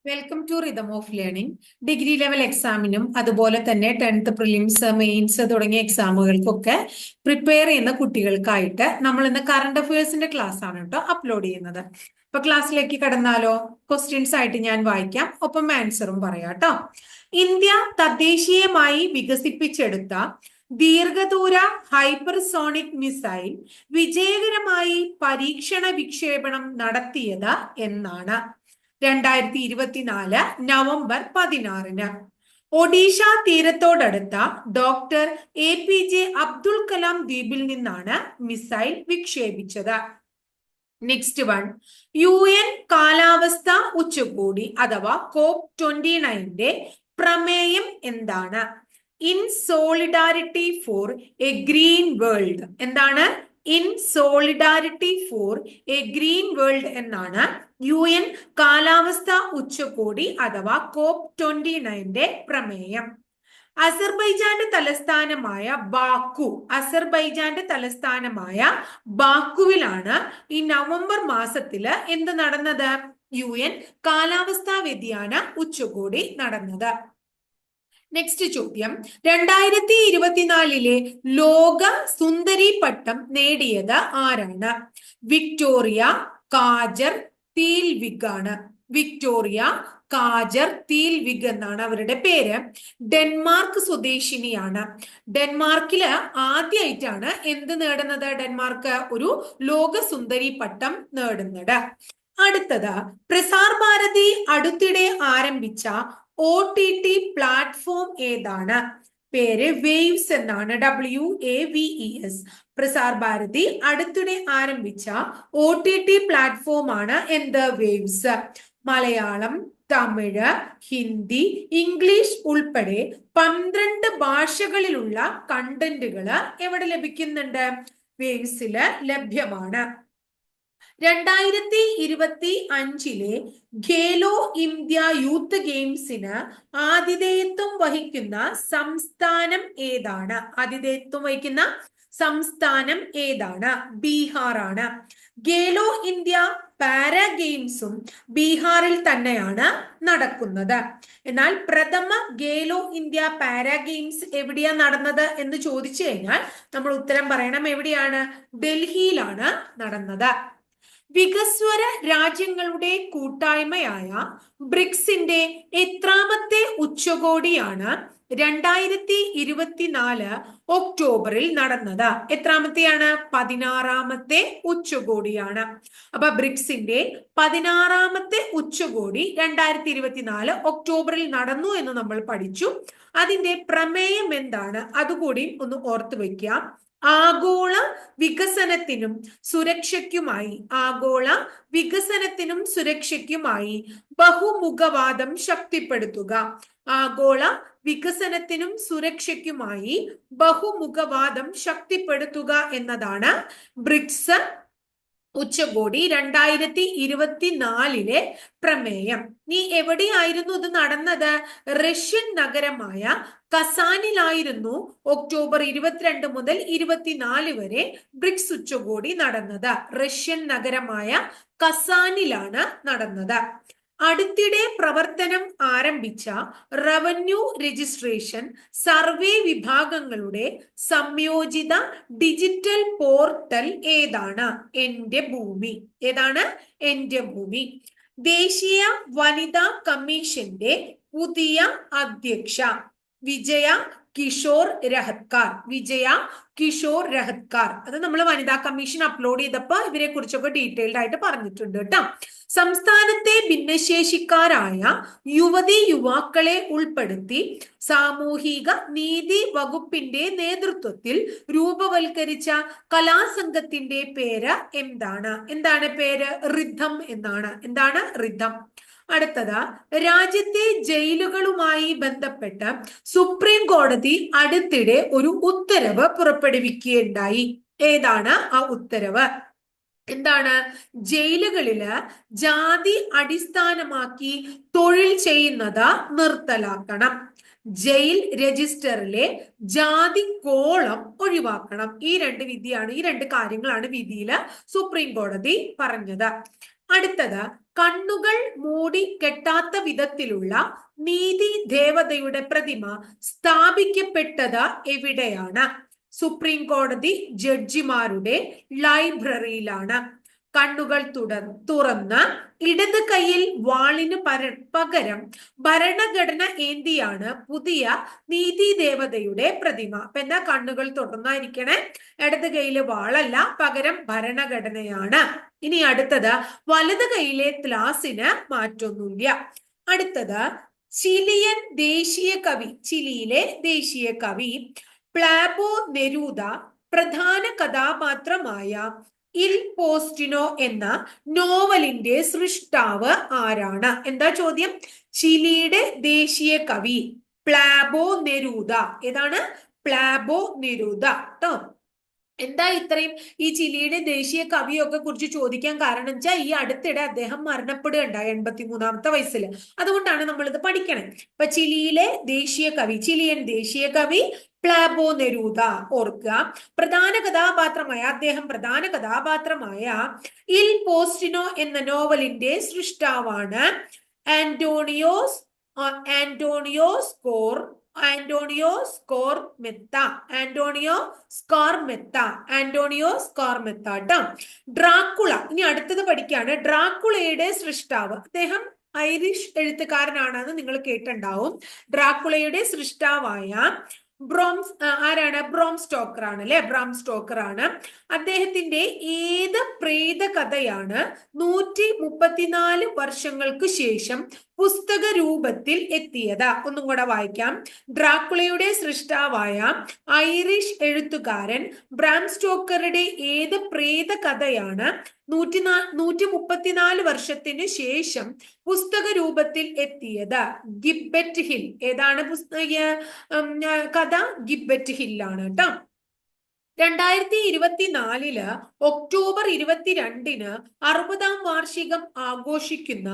Welcome to rhythm of learning. Degree level എക്സാമിനും അതുപോലെ തന്നെ 10th പ്രിലിംസ്, മെയിൻസ് തുടങ്ങിയ എക്സാമുകൾക്കൊക്കെ പ്രിപ്പയർ ചെയ്യുന്ന കുട്ടികൾക്കായിട്ട് നമ്മൾ ഇന്ന് കറണ്ട് അഫയേഴ്സിന്റെ ക്ലാസ് ആണ് കേട്ടോ അപ്ലോഡ് ചെയ്യുന്നത്. അപ്പൊ ക്ലാസ്സിലേക്ക് കടന്നാലോ? ക്വസ്റ്റ്യൻസ് ആയിട്ട് ഞാൻ വായിക്കാം, ഒപ്പം ആൻസറും പറയാം കേട്ടോ. ഇന്ത്യ തദ്ദേശീയമായി വികസിപ്പിച്ചെടുത്ത ദീർഘദൂര ഹൈപ്പർസോണിക് മിസൈൽ വിജയകരമായി പരീക്ഷണ വിക്ഷേപണം നടത്തിയത് എന്നാണ്? 2024 നവംബർ 16. ഒഡീഷ തീരത്തോടടുത്ത ഡോക്ടർ APJ അബ്ദുൽ കലാം ദ്വീപിൽ നിന്നാണ് മിസൈൽ വിക്ഷേപിച്ചത്. നെക്സ്റ്റ് വൺ, UN കാലാവസ്ഥ ഉച്ചകോടി അഥവാ COP29 പ്രമേയം എന്താണ്? In solidarity for a green world. എന്താണ്? In solidarity for a green world എന്നാണ് UN കാലാവസ്ഥ ഉച്ചകോടി അഥവാ COP29 പ്രമേയം. അസർബൈജാന്റെ തലസ്ഥാനമായ ബാക്കുവിലാണ് ഈ നവംബർ മാസത്തില് എന്ത് നടന്നത്? UN കാലാവസ്ഥാ വ്യതിയാന ഉച്ചകോടി നടന്നത്. നെക്സ്റ്റ് ചോദ്യം, 2024 ലോക സുന്ദരി പട്ടം നേടിയത് ആരാണ്? വിക്ടോറിയ കാജർ തീൽവിഗ് ആണ്. വിക്ടോറിയ കാജർ തീൽവിഗ് എന്നാണ് അവരുടെ പേര്. ഡെൻമാർക്ക് സ്വദേശിനിയാണ്. ഡെൻമാർക്കില് ആദ്യമായിട്ടാണ് എന്ത് നേടുന്നത്? ഡെൻമാർക്ക് ഒരു ലോക സുന്ദരി പട്ടം നേടുന്നത്. അടുത്തത്, പ്രസാർ ഭാരതി അടുത്തിടെ ആരംഭിച്ച OTT പ്ലാറ്റ്ഫോം ഏതാണ്? പേര് വേവ്സ് എന്നാണ്. WAVES. പ്രസാർ ഭാരതി അടുത്തിടെ ആരംഭിച്ച OTT പ്ലാറ്റ്ഫോം ആണ് എന്ത്? വേവ്സ്. മലയാളം, തമിഴ്, ഹിന്ദി, ഇംഗ്ലീഷ് ഉൾപ്പെടെ 12 ഭാഷകളിലുള്ള കണ്ടന്റുകൾ എവിടെ ലഭിക്കുന്നുണ്ട്? വേവ്സില് ലഭ്യമാണ്. 2025 ഖേലോ ഇന്ത്യ യൂത്ത് ഗെയിംസിന് ആതിഥേയത്വം വഹിക്കുന്ന സംസ്ഥാനം ഏതാണ്? ബീഹാർ ആണ്. ഖേലോ ഇന്ത്യ പാരാ ഗെയിംസും ബീഹാറിൽ തന്നെയാണ് നടക്കുന്നത്. എന്നാൽ പ്രഥമ ഖേലോ ഇന്ത്യ പാരാ ഗെയിംസ് എവിടെയാ നടന്നത് എന്ന് ചോദിച്ചു കഴിഞ്ഞാൽ നമ്മൾ ഉത്തരം പറയണം. എവിടെയാണ്? ഡൽഹിയിലാണ് നടന്നത്. വികസ്വര രാജ്യങ്ങളുടെ കൂട്ടായ്മയായ ബ്രിക്സിന്റെ എത്രാമത്തെ ഉച്ചകോടിയാണ് 2024 ഒക്ടോബറിൽ നടന്നത്? എത്രാമത്തെയാണ്? 16ാമത്തെ ഉച്ചകോടിയാണ്. അപ്പൊ ബ്രിക്സിന്റെ 16ാമത്തെ ഉച്ചകോടി 2024 ഒക്ടോബറിൽ നടന്നു എന്ന് നമ്മൾ പഠിച്ചു. അതിന്റെ പ്രമേയം എന്താണ്? അതുകൂടി ഒന്ന് ഓർത്തു വെക്കാം. ആഗോള വികസനത്തിനും സുരക്ഷയ്ക്കുമായി ബഹുമുഖവാദം ശക്തിപ്പെടുത്തുക. ആഗോള വികസനത്തിനും സുരക്ഷയ്ക്കുമായി ബഹുമുഖവാദം ശക്തിപ്പെടുത്തുക എന്നതാണ് ബ്രിക്സ് ഉച്ചകോടി 2024 പ്രമേയം. നീ എവിടെയായിരുന്നു ഇത് നടന്നത്? റഷ്യൻ നഗരമായ കസാനിലായിരുന്നു ഒക്ടോബർ 22 മുതൽ 24 വരെ ബ്രിക്സ് ഉച്ചകോടി നടന്നത്. റഷ്യൻ നഗരമായ കസാനിലാണ് നടന്നത്. അടുത്തിടെ പ്രവർത്തനം ആരംഭിച്ച റവന്യൂ രജിസ്ട്രേഷൻ സർവേ വിഭാഗങ്ങളുടെ സംയോജിത ഡിജിറ്റൽ പോർട്ടൽ ഏതാണ്? എന്റെ ഭൂമി. ഏതാണ്? എന്റെ ഭൂമി. ദേശീയ വനിതാ കമ്മീഷന്റെ പുതിയ അധ്യക്ഷ വിജയ കിഷോർ രഹത്കാർ. അത് നമ്മൾ വനിതാ കമ്മീഷൻ അപ്ലോഡ് ചെയ്തപ്പോ ഇവരെ കുറിച്ചൊക്കെ ഡീറ്റെയിൽഡ് ആയിട്ട് പറഞ്ഞിട്ടുണ്ട് കേട്ടോ. സംസ്ഥാനത്തെ ഭിന്നശേഷിക്കാരായ യുവാക്കളെ ഉൾപ്പെടുത്തി സാമൂഹിക നീതി വകുപ്പിന്റെ നേതൃത്വത്തിൽ രൂപവൽക്കരിച്ച കലാസംഘത്തിന്റെ പേര് എന്താണ്? പേര്? റിഥം എന്നാണ്. റിഥം. അടുത്തത്, രാജ്യത്തെ ജയിലുകളുമായി ബന്ധപ്പെട്ട് സുപ്രീം കോടതി അടുത്തിടെ ഒരു ഉത്തരവ് പുറപ്പെടുവിക്കുകയുണ്ടായി. ഏതാണ് ആ ഉത്തരവ്? എന്താണ്? ജയിലുകളില് ജാതി അടിസ്ഥാനമാക്കി തൊഴിൽ ചെയ്യുന്നത് നിർത്തലാക്കണം. ജയിൽ രജിസ്റ്ററിലെ ജാതി കോളം ഒഴിവാക്കണം. ഈ രണ്ട് കാര്യങ്ങളാണ് വിധിയില് സുപ്രീം കോടതി പറഞ്ഞത്. അടുത്തത് കണ്ണുകൾ മൂടി കെട്ടാത്ത വിധത്തിലുള്ള നീതി ദേവതയുടെ പ്രതിമ സ്ഥാപിക്കപ്പെട്ടത് എവിടെയാണ്? സുപ്രീം കോടതി ജഡ്ജിമാരുടെ ലൈബ്രറിയിലാണ്. കണ്ണുകൾ തുറന്ന് ഇടത് കൈയിൽ വാളിന് പകരം ഭരണഘടന ഏന്തിയാണ് പുതിയ നീതി ദേവതയുടെ പ്രതിമ. അപ്പൊ എന്താ? കണ്ണുകൾ തുറന്നായിരിക്കണേ, ഇടത് കൈയില് വാളല്ല, പകരം ഭരണഘടനയാണ്. ഇനി അടുത്തത് വലത് കൈയിലെ ത്ലാസിന് മാറ്റൊന്നുമില്ല. അടുത്തത് ചിലിയൻ ദേശീയ കവി, ചിലിയിലെ ദേശീയ കവി പ്ലാബോ നെരൂദ പ്രധാന കഥാപാത്രമായ ഇൽ പോസ്റ്റിനോ എന്ന നോവലിന്റെ സൃഷ്ടാവ് ആരാണ്? എന്താ ചോദ്യം? ചിലിയുടെ ദേശീയ കവി പ്ലാബോ നെരൂദ. ഏതാണ്? പ്ലാബോ നെരൂദ ട്ടോ. എന്താ ഇത്രയും ഈ ചിലിയുടെ ദേശീയ കവിയൊക്കെ കുറിച്ച് ചോദിക്കാൻ കാരണം വെച്ചാൽ ഈ അടുത്തിടെ അദ്ദേഹം മരണപ്പെടുകയുണ്ടായി 83-ാമത്തെ വയസ്സിൽ. അതുകൊണ്ടാണ് നമ്മൾ ഇത് പഠിക്കണേ. ഇപ്പൊ ചിലിയിലെ ദേശീയ കവി, ചിലിയൻ ദേശീയ കവി പ്ലാബോ നെരൂദ. ഓർക്കുക, അദ്ദേഹം പ്രധാന കഥാപാത്രമായ ഇൽ പോസ്റ്റിനോ എന്ന നോവലിന്റെ സൃഷ്ടാവാണ് ആന്റോണിയോ സ്കോർമെത്ത ട്ടോ. ഡ്രാക്കുള. ഇനി അടുത്തത് പഠിക്കാണ്. ഡ്രാക്കുളയുടെ സൃഷ്ടാവ്, അദ്ദേഹം ഐറിഷ് എഴുത്തുകാരനാണെന്ന് നിങ്ങൾ കേട്ടിട്ടുണ്ടാവും. ഡ്രാക്കുളയുടെ സൃഷ്ടാവായ ആരാണ്? ബ്രോം സ്റ്റോക്കർ ആണ് അല്ലെ? ബ്രാം സ്റ്റോക്കർ ആണ്. അദ്ദേഹത്തിന്റെ ഏത് പ്രേത കഥയാണ് 134 വർഷങ്ങൾക്ക് ശേഷം പുസ്തക രൂപത്തിൽ എത്തിയത്? ഒന്നും കൂടെ വായിക്കാം. ഡ്രാക്കുളയുടെ സൃഷ്ടാവായ ഐറിഷ് എഴുത്തുകാരൻ ബ്രാം സ്റ്റോക്കറുടെ ഏത് പ്രേത കഥയാണ് 134 വർഷത്തിന് ശേഷം പുസ്തക രൂപത്തിൽ എത്തിയത്? ഗിബറ്റ് ഹിൽ. ഏതാണ് കഥ? ഗിബറ്റ് ഹില്ലാണ് കേട്ടോ. 2024 ഒക്ടോബർ 22 60-ാം വാർഷികം ആഘോഷിക്കുന്ന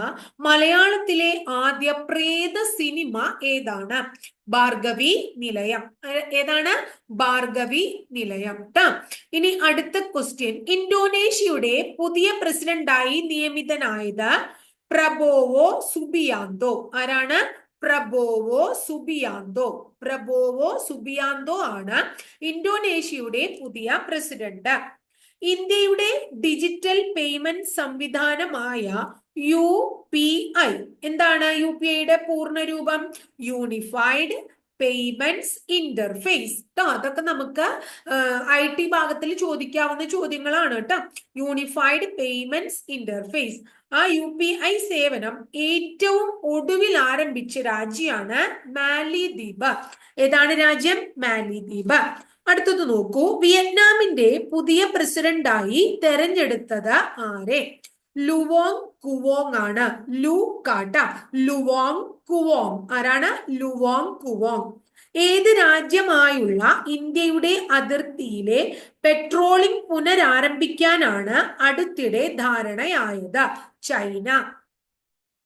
മലയാളത്തിലെ ആദ്യ പ്രേത സിനിമ ഏതാണ്? ഭാർഗവി നിലയം. ഏതാണ്? ഭാർഗവി നിലയം ട്ടോ. ഇനി അടുത്ത ക്വസ്റ്റ്യൻ. ഇന്തോനേഷ്യയുടെ പുതിയ പ്രസിഡന്റായി നിയമിതനായത് പ്രബോവോ സുബിയാന്തോ. ആരാണ്? പ്രബോവോ സുബിയാന്തോ ആണ് ഇന്തോനേഷ്യയുടെ പുതിയ പ്രസിഡന്റ്. ഇന്ത്യയുടെ ഡിജിറ്റൽ പേയ്മെന്റ് സംവിധാനമായ UPI. എന്താണ് UPIയുടെ പൂർണ്ണരൂപം? യൂണിഫൈഡ് പേയ്മെന്റ്സ് ഇന്റർഫേസ് ട്ടോ. അതൊക്കെ നമുക്ക് IT ഭാഗത്തിൽ ചോദിക്കാവുന്ന ചോദ്യങ്ങളാണ് കേട്ടോ. Unified payments interface. ആ UPI സേവനം ഏറ്റവും ഒടുവിൽ ആരംഭിച്ച രാജ്യമാണ് മാലിദ്വീപ്. ഏതാണ് രാജ്യം? മാലിദ്വീപ്. അടുത്തത് നോക്കൂ. വിയറ്റ്നാമിന്റെ പുതിയ പ്രസിഡന്റായി തെരഞ്ഞെടുത്തത് ആരെ? ലുവോങ് കുവോങ് ആണ്. ലുവോങ് കുവോങ്. ആരാണ്? ലുവോങ് കുവോങ്. ഏത് രാജ്യമായുള്ള ഇന്ത്യയുടെ അതിർത്തിയിലെ പെട്രോളിംഗ് പുനരാരംഭിക്കാനാണ് അടുത്തിടെ ധാരണയായത്? ചൈന.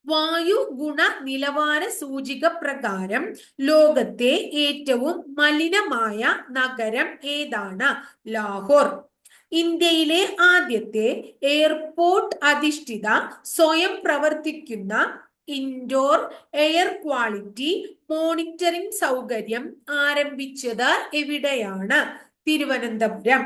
വായു ഗുണ നിലവാര സൂചിക പ്രകാരം ലോകത്തെ ഏറ്റവും മലിനമായ നഗരം ഏതാണ്? ലാഹോർ. ഇന്ത്യയിലെ ആദ്യത്തെ എയർപോർട്ട് അധിഷ്ഠിത സ്വയം പ്രവർത്തിക്കുന്ന ഇൻഡോർ എയർ ക്വാളിറ്റി മോണിറ്ററിംഗ് സൗകര്യം ആരംഭിച്ചത് എവിടെയാണ്? തിരുവനന്തപുരം.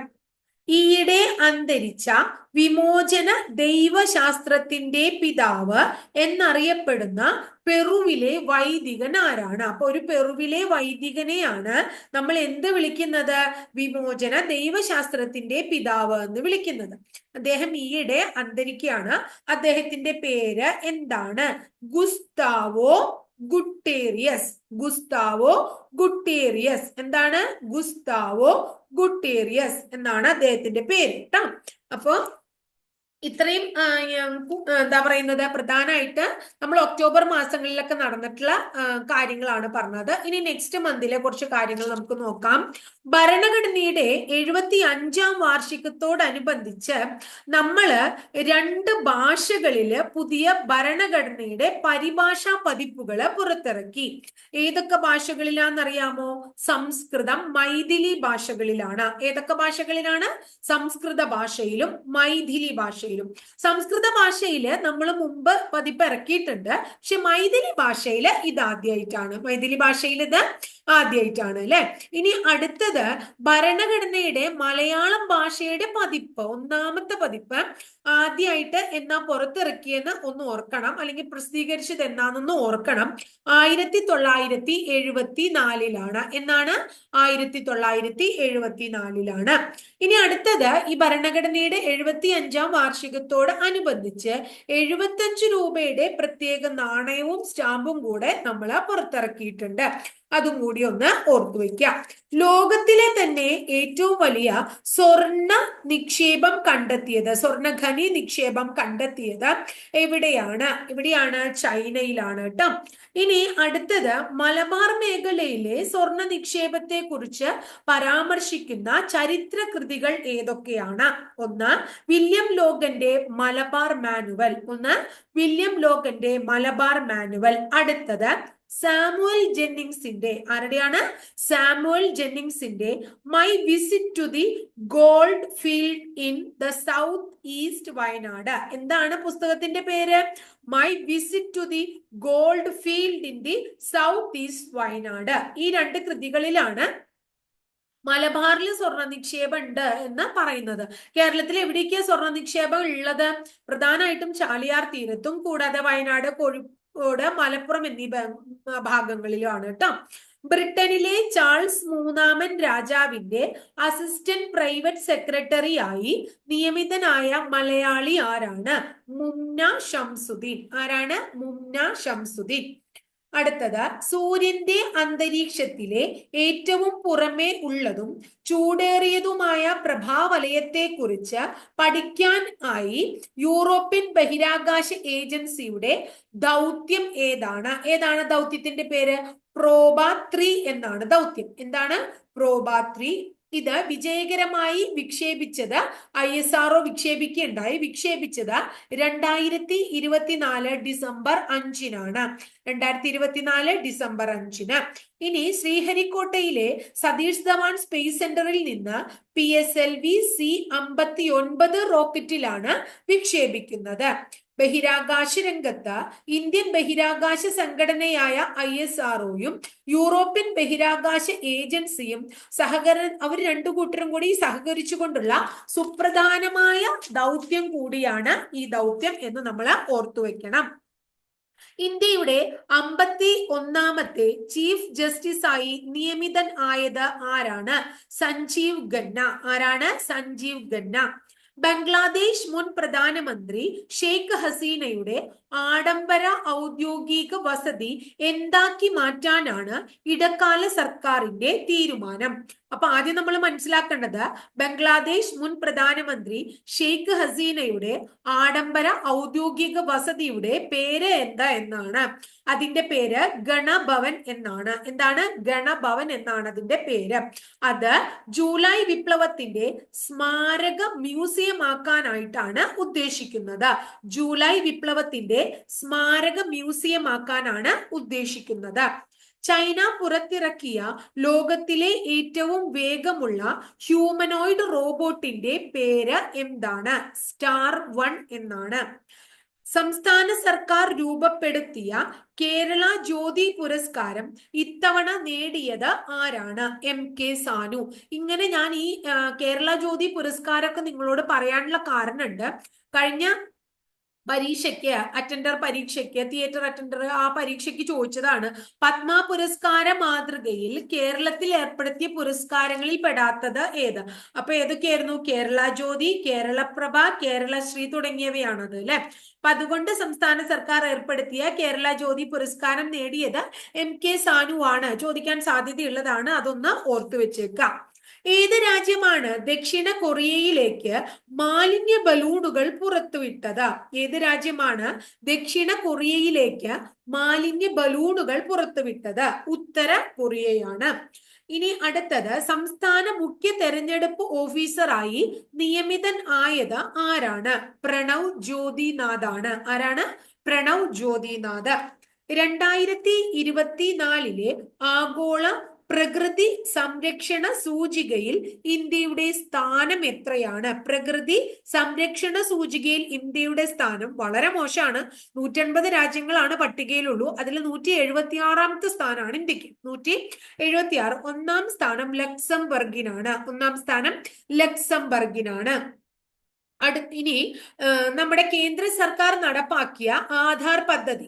ഈയിടെ അന്തരിച്ച വിമോചന ദൈവശാസ്ത്രത്തിന്റെ പിതാവ് എന്നറിയപ്പെടുന്ന പെറുവിലെ വൈദികൻ ആരാണ്? അപ്പൊ ഒരു പെറുവിലെ വൈദികനെയാണ് നമ്മൾ എന്ത് വിളിക്കുന്നത്? വിമോചന ദൈവശാസ്ത്രത്തിന്റെ പിതാവ് എന്ന് വിളിക്കുന്നത്. അദ്ദേഹം ഈയിടെ അന്തരിക്കുകയാണ്. അദ്ദേഹത്തിന്റെ പേര് എന്താണ്? ഗുസ്താവോ ഗുട്ടേറിയസ്. എന്താണ്? ഗുസ്താവോ ഗുട്ടേറിയസ് എന്നാണ് അദ്ദേഹത്തിന്റെ പേര് ട്ടോ. അപ്പൊ ഇത്രയും എന്താ പറയുന്നത് പ്രധാനമായിട്ട് നമ്മൾ ഒക്ടോബർ മാസങ്ങളിലൊക്കെ നടന്നിട്ടുള്ള കാര്യങ്ങളാണ് പറഞ്ഞത്. ഇനി നെക്സ്റ്റ് മന്തിലെ കുറച്ച് കാര്യങ്ങൾ നമുക്ക് നോക്കാം. ഭരണഘടനയുടെ 75-ാം വാർഷികത്തോടനുബന്ധിച്ച് നമ്മള് 2 ഭാഷകളില് പുതിയ ഭരണഘടനയുടെ പരിഭാഷാ പതിപ്പുകള് പുറത്തിറക്കി. ഏതൊക്കെ ഭാഷകളിലാണെന്നറിയാമോ? സംസ്കൃതം, മൈഥിലി ഭാഷകളിലാണ്. ഏതൊക്കെ ഭാഷകളിലാണ്? സംസ്കൃത ഭാഷയിലും മൈഥിലി ഭാഷയിലും. ഭാഷയിലും. സംസ്കൃത ഭാഷയില് നമ്മൾ മുമ്പ് പതിപ്പ് ഇറക്കിയിട്ടുണ്ട്, പക്ഷെ മൈഥിലി ഭാഷയില് ഇത് ആദ്യമായിട്ടാണ്. മൈഥിലി ഭാഷയിൽ ഇത് ആദ്യമായിട്ടാണ് അല്ലെ. ഇനി അടുത്തത് ഭരണഘടനയുടെ മലയാളം ഭാഷയുടെ പതിപ്പ്, ഒന്നാമത്തെ പതിപ്പ് ആദ്യമായിട്ട് എന്നാ പുറത്തിറക്കിയെന്ന് ഒന്ന് ഓർക്കണം, അല്ലെങ്കിൽ പ്രസിദ്ധീകരിച്ചത് എന്നാണെന്ന് ഓർക്കണം. 1974 എന്നാണ്, 1974. ഇനി അടുത്തത് ഈ ഭരണഘടനയുടെ 75-ാം വാർഷികത്തോട് അനുബന്ധിച്ച് 75 രൂപയുടെ പ്രത്യേക നാണയവും സ്റ്റാമ്പും കൂടെ നമ്മൾ പുറത്തിറക്കിയിട്ടുണ്ട്. അതും കൂടി ഒന്ന് ഓർത്തു വെക്കാം. ലോകത്തിലെ തന്നെ ഏറ്റവും വലിയ സ്വർണ്ണ നിക്ഷേപം കണ്ടെത്തിയത്, സ്വർണ്ണ ഖനി നിക്ഷേപം കണ്ടെത്തിയത് എവിടെയാണ്? ചൈനയിലാണ് കേട്ടോ. ഇനി അടുത്തത് മലബാർ മേഖലയിലെ സ്വർണ്ണ നിക്ഷേപത്തെ കുറിച്ച് പരാമർശിക്കുന്ന ചരിത്ര കൃതികൾ ഏതൊക്കെയാണ്? ഒന്ന് വില്യം ലോഗന്റെ മലബാർ മാനുവൽ. അടുത്തത് സാമുവൽ ജെന്നിങ്സിന്റെ, ആരുടെയാണ്? സാമുവൽ ജെന്നിങ്സിന്റെ my visit to the gold field in the south east Wayanad. എന്താണ് പുസ്തകത്തിന്റെ പേര്? My visit to the gold field in the south east Wayanad. ഈ രണ്ട് കൃതികളിലാണ് മലബാറിൽ സ്വർണ്ണ നിക്ഷേപം ഉണ്ട് എന്ന് പറയുന്നത്. കേരളത്തിൽ എവിടേക്കാണ് സ്വർണ്ണ നിക്ഷേപം ഉള്ളത്? പ്രധാനമായിട്ടും ചാലിയാർ തീരത്തും, കൂടാതെ വയനാട്, കോഴിക്കോട്, മലപ്പുറം എന്നീ ഭാഗങ്ങളിലുമാണ് കേട്ടോ. ബ്രിട്ടനിലെ ചാൾസ് മൂന്നാമൻ രാജാവിന്റെ അസിസ്റ്റന്റ് പ്രൈവറ്റ് സെക്രട്ടറി ആയി നിയമിതനായ മലയാളി ആരാണ്? മുംന ഷംസുദ്ദീൻ. ആരാണ്? മുംന ഷംസുദ്ദീൻ. അടുത്തത് സൂര്യന്റെ അന്തരീക്ഷത്തിലെ ഏറ്റവും പുറമേ ഉള്ളതും ചൂടേറിയതുമായ പ്രഭാവലയത്തെ കുറിച്ച് പഠിക്കാൻ ആയി യൂറോപ്യൻ ബഹിരാകാശ ഏജൻസിയുടെ ദൗത്യം ഏതാണ്? ദൗത്യത്തിന്റെ പേര്? പ്രോബ 3 എന്നാണ് ദൗത്യം. എന്താണ്? പ്രോബ 3. ഇത് വിജയകരമായി വിക്ഷേപിച്ചത് ISRO വിക്ഷേപിക്കുകയുണ്ടായി. വിക്ഷേപിച്ചത് 2024 ഡിസംബർ 5-നാണ്. 2024 ഡിസംബർ 5-ന്. ഇനി ശ്രീഹരിക്കോട്ടയിലെ സതീഷ് ധവാൻ സ്പേസ് സെന്ററിൽ നിന്ന് PSLV C-59 റോക്കറ്റിലാണ് വിക്ഷേപിക്കുന്നത്. ബഹിരാകാശ രംഗത്ത് ഇന്ത്യൻ ബഹിരാകാശ സംഘടനയായ ISROയും യൂറോപ്യൻ ബഹിരാകാശ ഏജൻസിയും അവർ രണ്ടു കൂട്ടരും കൂടി സഹകരിച്ചുകൊണ്ടുള്ള സുപ്രധാനമായ ദൗത്യം കൂടിയാണ് ഈ ദൗത്യം എന്ന് നമ്മൾ ഓർത്തു വെക്കണം. ഇന്ത്യയുടെ 51ാമത്തെ ചീഫ് ജസ്റ്റിസ് ആയി നിയമിതൻ ആയത് ആരാണ്? സഞ്ജീവ് ഖന്ന. ആരാണ്? സഞ്ജീവ് ഖന്ന. ബംഗ്ലാദേശ് മുൻ പ്രധാനമന്ത്രി ഷെയ്ഖ് ഹസീനയുടെ ആഡംബര ഔദ്യോഗിക വസതി എന്താക്കി മാറ്റാനാണ് ഇടക്കാല സർക്കാരിന്റെ തീരുമാനം? അപ്പൊ ആദ്യം നമ്മൾ മനസ്സിലാക്കേണ്ടത് ബംഗ്ലാദേശ് മുൻ പ്രധാനമന്ത്രി ഷെയ്ഖ് ഹസീനയുടെ ആഡംബര ഔദ്യോഗിക വസതിയുടെ പേര് എന്താ എന്നാണ്. അതിന്റെ പേര് ഗണഭവൻ എന്നാണ്. എന്താണ്? ഗണഭവൻ എന്നാണ് അതിന്റെ പേര്. അത് ജൂലൈ വിപ്ലവത്തിന്റെ സ്മാരക മ്യൂസിയം ആക്കാനായിട്ടാണ് ഉദ്ദേശിക്കുന്നത്. ജൂലൈ വിപ്ലവത്തിന്റെ സ്മാരക മ്യൂസിയം ആക്കാനാണ് ഉദ്ദേശിക്കുന്നത്. ചൈന പുറത്തിറക്കിയ ലോകത്തിലെ ഏറ്റവും വേഗമുള്ള ഹ്യൂമനോയിഡ് റോബോട്ടിന്റെ പേര് എന്താണ്? സ്റ്റാർ 1 എന്നാണ്. സംസ്ഥാന സർക്കാർ രൂപപ്പെടുത്തിയ കേരള ജ്യോതി പുരസ്കാരം ഇത്തവണ നേടിയത് ആരാണ്? MK സാനു. ഇങ്ങനെ ഞാൻ ഈ കേരള ജ്യോതി പുരസ്കാരമൊക്കെ നിങ്ങളോട് പറയാനുള്ള കാരണമുണ്ട്. കഴിഞ്ഞ പരീക്ഷയ്ക്ക്, തിയേറ്റർ അറ്റൻഡർ ആ പരീക്ഷയ്ക്ക് ചോദിച്ചതാണ്, പത്മ പുരസ്കാര മാതൃകയിൽ കേരളത്തിൽ ഏർപ്പെടുത്തിയ പുരസ്കാരങ്ങളിൽ പെടാത്തത് ഏത്? അപ്പൊ ഏതൊക്കെയായിരുന്നു? കേരള ജ്യോതി, കേരളപ്രഭ, കേരളശ്രീ തുടങ്ങിയവയാണത് അല്ലെ. അപ്പൊ അതുകൊണ്ട് സംസ്ഥാന സർക്കാർ ഏർപ്പെടുത്തിയ കേരള ജ്യോതി പുരസ്കാരം നേടിയത് MK സാനു ആണ്. ചോദിക്കാൻ സാധ്യതയുള്ളതാണ്, അതൊന്ന് ഓർത്തു വെച്ചേക്കാം. ഏത് രാജ്യമാണ് ദക്ഷിണ കൊറിയയിലേക്ക് മാലിന്യ ബലൂണുകൾ പുറത്തുവിട്ടത്? ഏത് രാജ്യമാണ് ദക്ഷിണ കൊറിയയിലേക്ക് മാലിന്യ ബലൂണുകൾ പുറത്തുവിട്ടത്? ഉത്തര കൊറിയയാണ്. ഇനി അടുത്തത് സംസ്ഥാന മുഖ്യ തെരഞ്ഞെടുപ്പ് ഓഫീസറായി നിയമിതൻ ആയത് ആരാണ്? പ്രണവ് ജ്യോതിനാഥ് ആണ്. ആരാണ്? പ്രണവ് ജ്യോതിനാഥ്. 2024 ആഗോള പ്രകൃതി സംരക്ഷണ സൂചികയിൽ ഇന്ത്യയുടെ സ്ഥാനം എത്രയാണ്? പ്രകൃതി സംരക്ഷണ സൂചികയിൽ ഇന്ത്യയുടെ സ്ഥാനം വളരെ മോശമാണ്. 150 രാജ്യങ്ങളാണ് പട്ടികയിലുള്ളൂ. അതിൽ 176ാമത്തെ സ്ഥാനമാണ് ഇന്ത്യക്ക്. 176. ഒന്നാം സ്ഥാനം ലക്സംബർഗിനാണ്. ഒന്നാം സ്ഥാനം ലക്സംബർഗിനാണ്. ഇനി നമ്മുടെ കേന്ദ്ര സർക്കാർ നടപ്പാക്കിയ ആധാർ പദ്ധതി.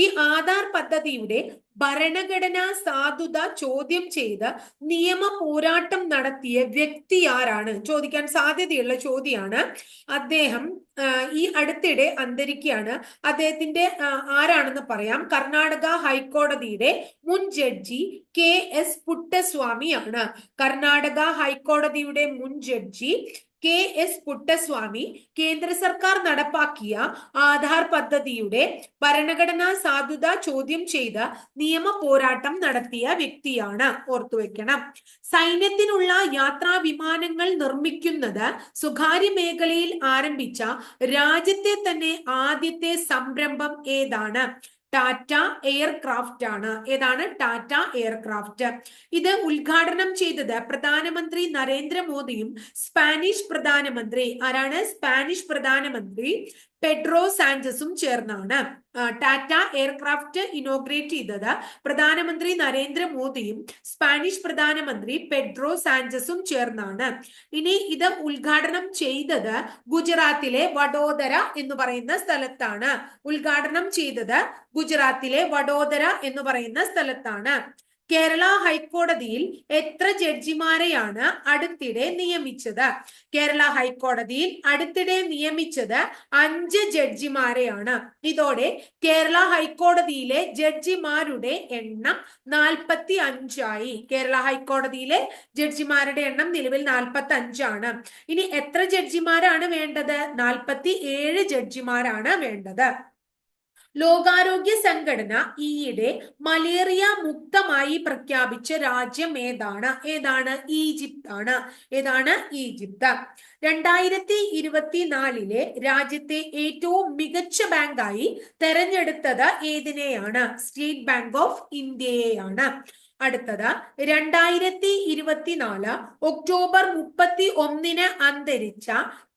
ഈ ആധാർ പദ്ധതിയുടെ ഭരണഘടനാ സാധുത ചോദ്യം ചെയ്ത് നിയമ പോരാട്ടം നടത്തിയ വ്യക്തി ആരാണ്? ചോദിക്കാൻ സാധ്യതയുള്ള ചോദ്യമാണ്. അദ്ദേഹം ഈ അടുത്തിടെ അന്തരിക്കുകയാണ്. അദ്ദേഹത്തിന്റെ ആരാണെന്ന് പറയാം. കർണാടക ഹൈക്കോടതിയുടെ മുൻ ജഡ്ജി KS പുട്ടസ്വാമിയാണ്. കർണാടക ഹൈക്കോടതിയുടെ മുൻ ജഡ്ജി KS പുട്ടസ്വാമി കേന്ദ്ര സർക്കാർ നടപ്പാക്കിയ ആധാർ പദ്ധതിയുടെ ഭരണഘടനാ സാധുത ചോദ്യം ചെയ്ത് നിയമ പോരാട്ടം നടത്തിയ വ്യക്തിയാണ്. ഓർത്തുവെക്കണം. സൈന്യത്തിനുള്ള യാത്രാ വിമാനങ്ങൾ നിർമ്മിക്കുന്നത് സ്വകാര്യ മേഖലയിൽ ആരംഭിച്ച രാജ്യത്തെ തന്നെ ആദ്യത്തെ സംരംഭം ഏതാണ്? ടാറ്റ എയർക്രാഫ്റ്റ് ആണ്. ഏതാണ്? ടാറ്റ എയർക്രാഫ്റ്റ്. ഇത് ഉദ്ഘാടനം ചെയ്തത് പ്രധാനമന്ത്രി നരേന്ദ്രമോദിയും സ്പാനിഷ് പ്രധാനമന്ത്രി ആരാണ്? സ്പാനിഷ് പ്രധാനമന്ത്രി പെഡ്രോ സാഞ്ചസും ചേർന്നാണ്. ടാറ്റ എയർക്രാഫ്റ്റ് ഇനോഗ്രേറ്റ് ചെയ്തത് പ്രധാനമന്ത്രി നരേന്ദ്രമോദിയും സ്പാനിഷ് പ്രധാനമന്ത്രി പെഡ്രോ സാഞ്ചസും ചേർന്നാണ്. ഇനി ഇത് ഉദ്ഘാടനം ചെയ്തത് ഗുജറാത്തിലെ വഡോദര എന്ന് പറയുന്ന സ്ഥലത്താണ്. ഉദ്ഘാടനം ചെയ്തത് ഗുജറാത്തിലെ വഡോദര എന്ന് പറയുന്ന സ്ഥലത്താണ്. കേരള ഹൈക്കോടതിയിൽ എത്ര ജഡ്ജിമാരെയാണ് അടുത്തിടെ നിയമിച്ചത്? കേരള ഹൈക്കോടതിയിൽ അടുത്തിടെ നിയമിച്ചത് 5 ജഡ്ജിമാരെയാണ്. ഇതോടെ കേരള ഹൈക്കോടതിയിലെ ജഡ്ജിമാരുടെ എണ്ണം 45 ആയി. കേരള ഹൈക്കോടതിയിലെ ജഡ്ജിമാരുടെ എണ്ണം നിലവിൽ 45 ആണ്. ഇനി എത്ര ജഡ്ജിമാരാണ് വേണ്ടത്? 47 ജഡ്ജിമാരാണ് വേണ്ടത്. ലോകാരോഗ്യ സംഘടന ഈയിടെ മലേറിയ മുക്തമായി പ്രഖ്യാപിച്ച രാജ്യം ഏതാണ്? ഏതാണ്? ഈജിപ്ത് ആണ്. ഏതാണ്? ഈജിപ്ത്. 2024 രാജ്യത്തെ ഏറ്റവും മികച്ച ബാങ്കായി തെരഞ്ഞെടുത്തത് ഏതിനെയാണ്? സ്റ്റേറ്റ് ബാങ്ക് ഓഫ് ഇന്ത്യയെയാണ്. അടുത്തത് 2024 ഒക്ടോബർ 31 അന്തരിച്ച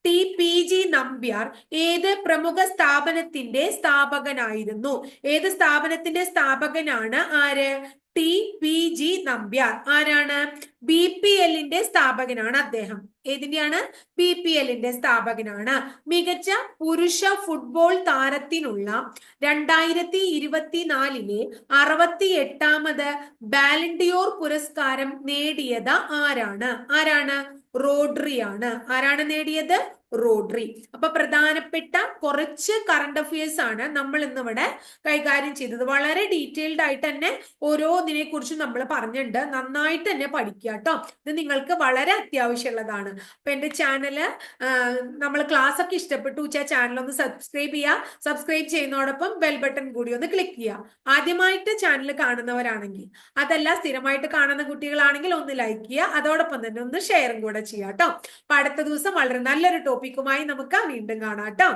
TPG നമ്പ്യാർ ഏത് പ്രമുഖ സ്ഥാപനത്തിന്റെ സ്ഥാപകനായിരുന്നു? ഏത് സ്ഥാപനത്തിന്റെ സ്ഥാപകനാണ്? ആര്? TPG നമ്പ്യാർ. ആരാണ്? BPLന്റെ സ്ഥാപകനാണ് അദ്ദേഹം. ഏതിന്റെയാണ്? BPLന്റെ സ്ഥാപകനാണ്. മികച്ച പുരുഷ ഫുട്ബോൾ താരത്തിനുള്ള 2024 68ാമത് ബാലൻഡിയോർ പുരസ്കാരം നേടിയത് ആരാണ്? ആരാണ്? റോഡ്രിയാണ്. ആരാണ് നേടിയത്? റോഡ്രി. അപ്പൊ പ്രധാനപ്പെട്ട കുറച്ച് കറണ്ട് അഫയേഴ്സ് ആണ് നമ്മൾ ഇന്നിവിടെ കൈകാര്യം ചെയ്തത്. വളരെ ഡീറ്റെയിൽഡ് ആയിട്ട് തന്നെ ഓരോന്നിനെ കുറിച്ച് നമ്മൾ പറഞ്ഞിട്ടുണ്ട്. നന്നായിട്ട് തന്നെ പഠിക്കുക കേട്ടോ. ഇത് നിങ്ങൾക്ക് വളരെ അത്യാവശ്യമുള്ളതാണ്. അപ്പൊ എന്റെ ചാനല് നമ്മൾ ക്ലാസ് ഒക്കെ ഇഷ്ടപ്പെട്ടു വെച്ചാൽ ചാനൽ ഒന്ന് സബ്സ്ക്രൈബ് ചെയ്യുക. സബ്സ്ക്രൈബ് ചെയ്യുന്നതോടൊപ്പം ബെൽ ബട്ടൺ കൂടി ഒന്ന് ക്ലിക്ക് ചെയ്യുക. ആദ്യമായിട്ട് ചാനൽ കാണുന്നവരാണെങ്കിൽ, അതല്ല സ്ഥിരമായിട്ട് കാണുന്ന കുട്ടികളാണെങ്കിൽ ഒന്ന് ലൈക്ക് ചെയ്യുക. അതോടൊപ്പം തന്നെ ഒന്ന് ഷെയറും കൂടെ ചെയ്യാം കേട്ടോ. അപ്പൊ അടുത്ത ദിവസം വളരെ നല്ലൊരു ടോപ്പിക്കുമായി നമുക്ക് വീണ്ടും കാണാം കേട്ടോ.